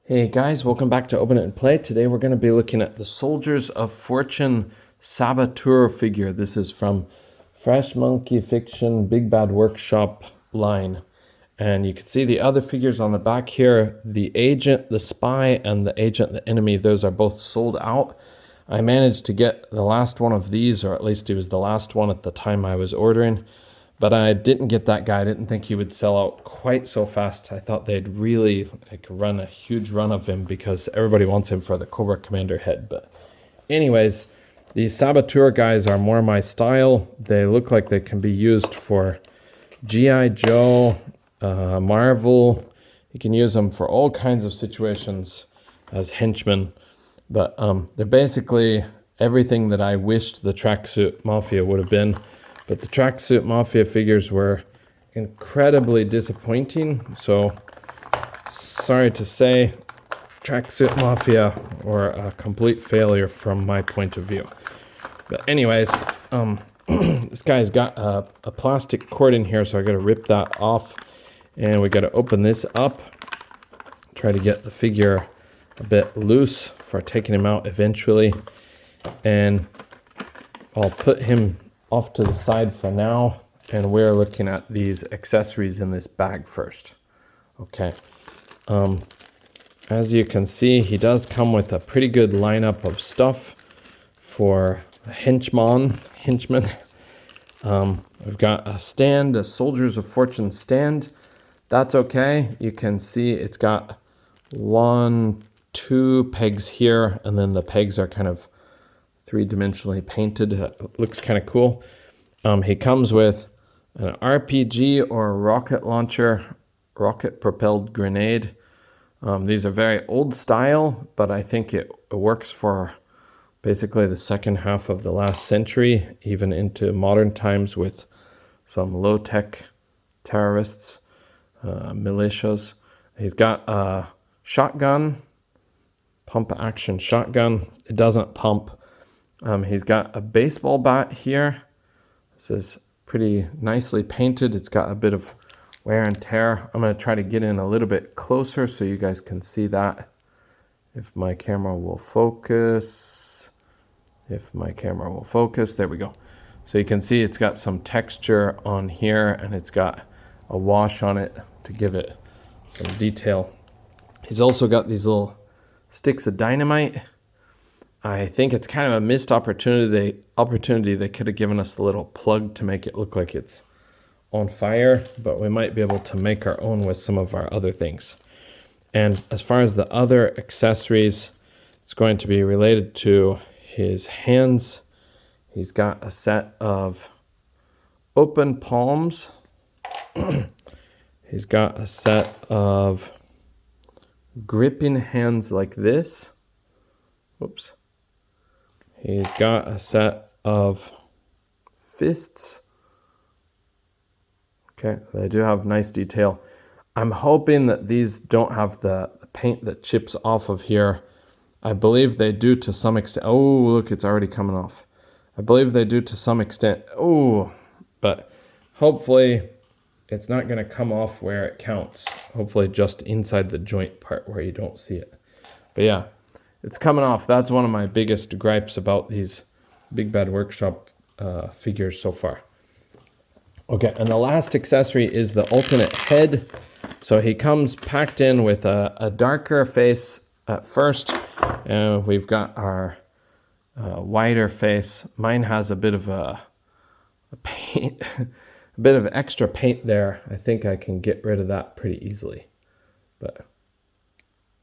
Hey guys, welcome back to Open It and Play. Today we're going to be looking at the Soldiers of Fortune Saboteur figure. This is from Fresh Monkey Fiction BigBadWorkShop line. And you can see the other figures on the back here. The Agent, the Spy, and the Agent, the Enemy, those are both sold out. I managed to get the last one of these, or at least it was the last one at the time I was ordering. But I didn't get that guy. I didn't think he would sell out quite so fast. I thought they'd really run a huge run of him because everybody wants him for the Cobra Commander head. But anyways, these Saboteur guys are more my style. They look like they can be used for G.I. Joe, Marvel. You can use them for all kinds of situations as henchmen. But they're basically everything that I wished the Tracksuit Mafia would have been. But the Tracksuit Mafia figures were incredibly disappointing. So, sorry to say, Tracksuit Mafia were a complete failure from my point of view. But anyways, this guy's got a plastic cord in here, so I got to rip that off. And we got to open this up. Try to get the figure a bit loose for taking him out eventually. And I'll put him off to the side for now, and we're looking at these accessories in this bag first. Okay, as you can see, he does come with a pretty good lineup of stuff for a henchman. We've got a stand, a Soldiers of Fortune stand. That's okay. You can see it's got 1, 2 pegs here, and then the pegs are kind of three-dimensionally painted. It looks kind of cool. He comes with an RPG or a rocket launcher, rocket-propelled grenade. These are very old style, but I think it works for basically the second half of the last century, even into modern times with some low-tech terrorists, militias. He's got a shotgun, pump-action shotgun. It doesn't pump. He's got a baseball bat here. This is pretty nicely painted. It's got a bit of wear and tear. I'm going to try to get in a little bit closer so you guys can see that. If my camera will focus. There we go. So you can see it's got some texture on here, and it's got a wash on it to give it some detail. He's also got these little sticks of dynamite. I think it's kind of a missed opportunity. They could have given us a little plug to make it look like it's on fire, but we might be able to make our own with some of our other things. And as far as the other accessories, it's going to be related to his hands. He's got a set of open palms. He's got a set of gripping hands like this. Whoops. He's got a set of fists. Okay, they do have nice detail. I'm hoping that these don't have the paint that chips off of here. I believe they do to some extent. Oh, look, it's already coming off. I believe they do to some extent. Oh, but hopefully it's not going to come off where it counts. Hopefully just inside the joint part where you don't see it. But yeah. It's coming off. That's one of my biggest gripes about these BigBadWorkShop figures so far. Okay, and the last accessory is the alternate head. So he comes packed in with a darker face at first. We've got our wider face. Mine has a bit of a paint, a bit of extra paint there. I think I can get rid of that pretty easily. But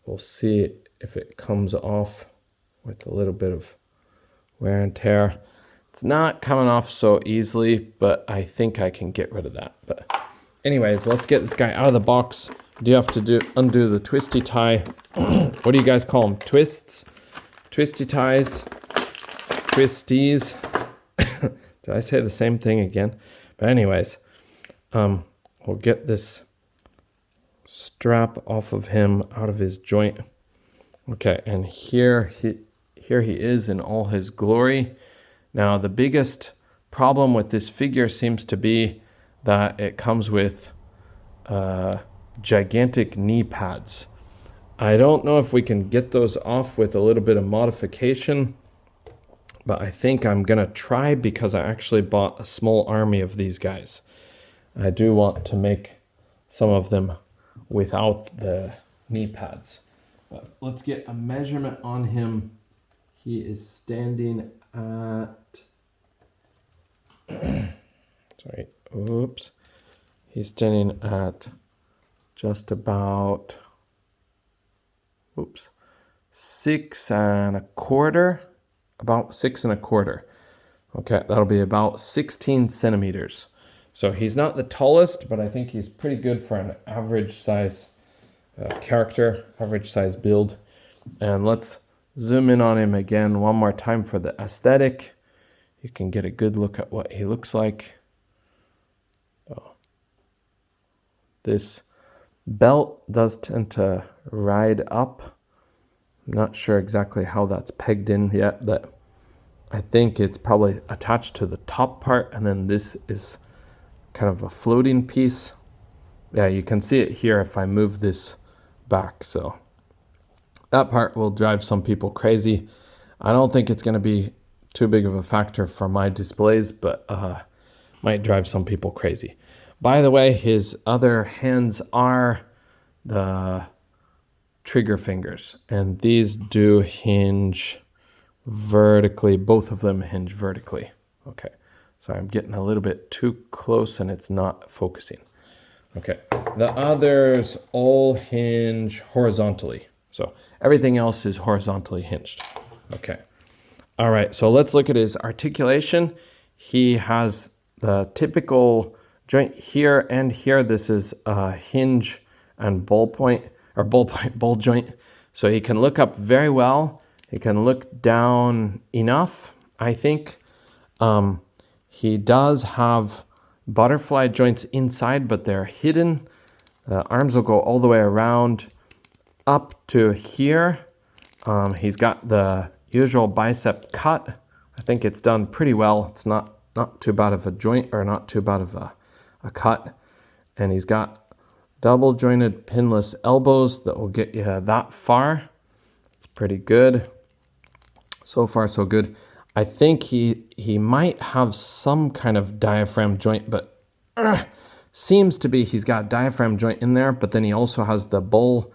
we'll see if it comes off with a little bit of wear and tear. It's not coming off so easily, but I think I can get rid of that. But anyways, let's get this guy out of the box. You do have to undo the twisty tie. What do you guys call them? Twists? Twisty ties? Twisties? Did I say the same thing again? But anyways, we'll get this strap off of him, out of his joint. Okay, and here he is in all his glory. Now, the biggest problem with this figure seems to be that it comes with gigantic knee pads. I don't know if we can get those off with a little bit of modification, but I think I'm gonna try because I actually bought a small army of these guys. I do want to make some of them without the knee pads. But let's get a measurement on him. He is standing at, sorry, oops. He's standing at just about, oops, 6 1/4, about 6 1/4. Okay, that'll be about 16 centimeters. So he's not the tallest, but I think he's pretty good for an average size character, average size build. And let's zoom in on him again one more time for the aesthetic. You can get a good look at what he looks like. Oh. This belt does tend to ride up. I'm not sure exactly how that's pegged in yet, but I think it's probably attached to the top part, and then this is kind of a floating piece. Yeah, you can see it here if I move this back. So that part will drive some people crazy. I don't think it's going to be too big of a factor for my displays, but might drive some people crazy. By the way, his other hands are the trigger fingers, and these do hinge vertically. Both of them hinge vertically. Okay, so I'm getting a little bit too close and it's not focusing. Okay, the others all hinge horizontally. So everything else is horizontally hinged. Okay, all right, so let's look at his articulation. He has the typical joint here and here. This is a hinge and ball point, or ball joint. So he can look up very well. He can look down enough, I think. He does have butterfly joints inside, but they're hidden. The arms will go all the way around up to here. He's got the usual bicep cut. I think it's done pretty well. It's not too bad of a joint, or not too bad of a cut. And he's got double jointed pinless elbows that will get you that far. It's pretty good. So far, so good. I think he might have some kind of diaphragm joint, but seems to be he's got a diaphragm joint in there, but then he also has the bull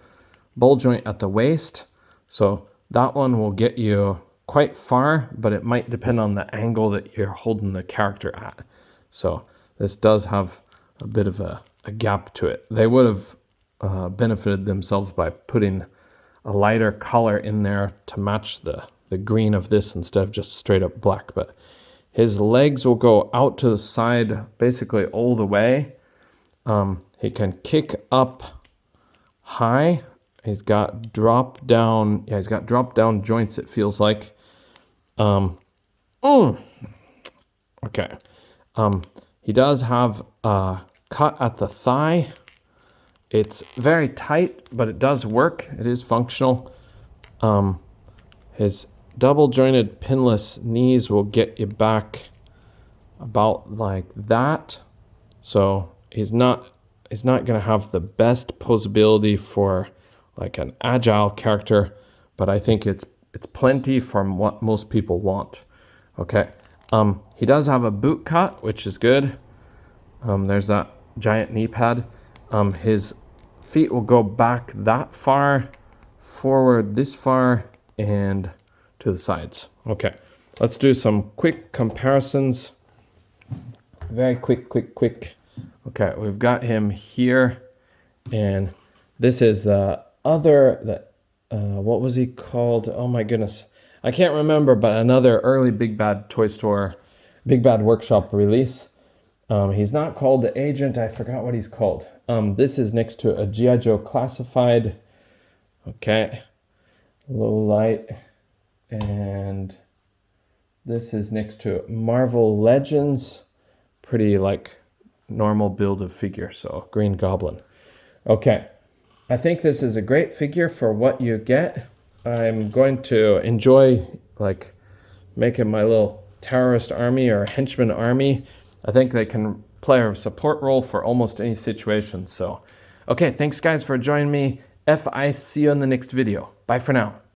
joint at the waist. So that one will get you quite far, but it might depend on the angle that you're holding the character at. So this does have a bit of a gap to it. They would have benefited themselves by putting a lighter color in there to match the green of this instead of just straight up black. But his legs will go out to the side basically all the way. He can kick up high. He's got drop down. Yeah, he's got drop down joints, it feels like. Okay. He does have a cut at the thigh. It's very tight, but it does work. It is functional. His double jointed pinless knees will get you back about like that. So he's not going to have the best posability for like an agile character, but I think it's plenty from what most people want. Okay. He does have a boot cut, which is good. There's that giant knee pad. His feet will go back that far, forward this far, and to the sides. Okay, let's do some quick comparisons. Very quick. Okay, we've got him here, and this is the other, what was he called? Oh my goodness, I can't remember, but another early Big Bad Toy Store, Big Bad Workshop release. He's not called the Agent, I forgot what he's called. This is next to a G.I. Joe Classified. Okay, low light. And this is next to Marvel Legends. Pretty like normal build of figure, so Green Goblin. Okay, I think this is a great figure for what you get. I'm going to enjoy like making my little terrorist army or henchman army. I think they can play a support role for almost any situation. So, okay, thanks guys for joining me, I see you in the next video. Bye for now.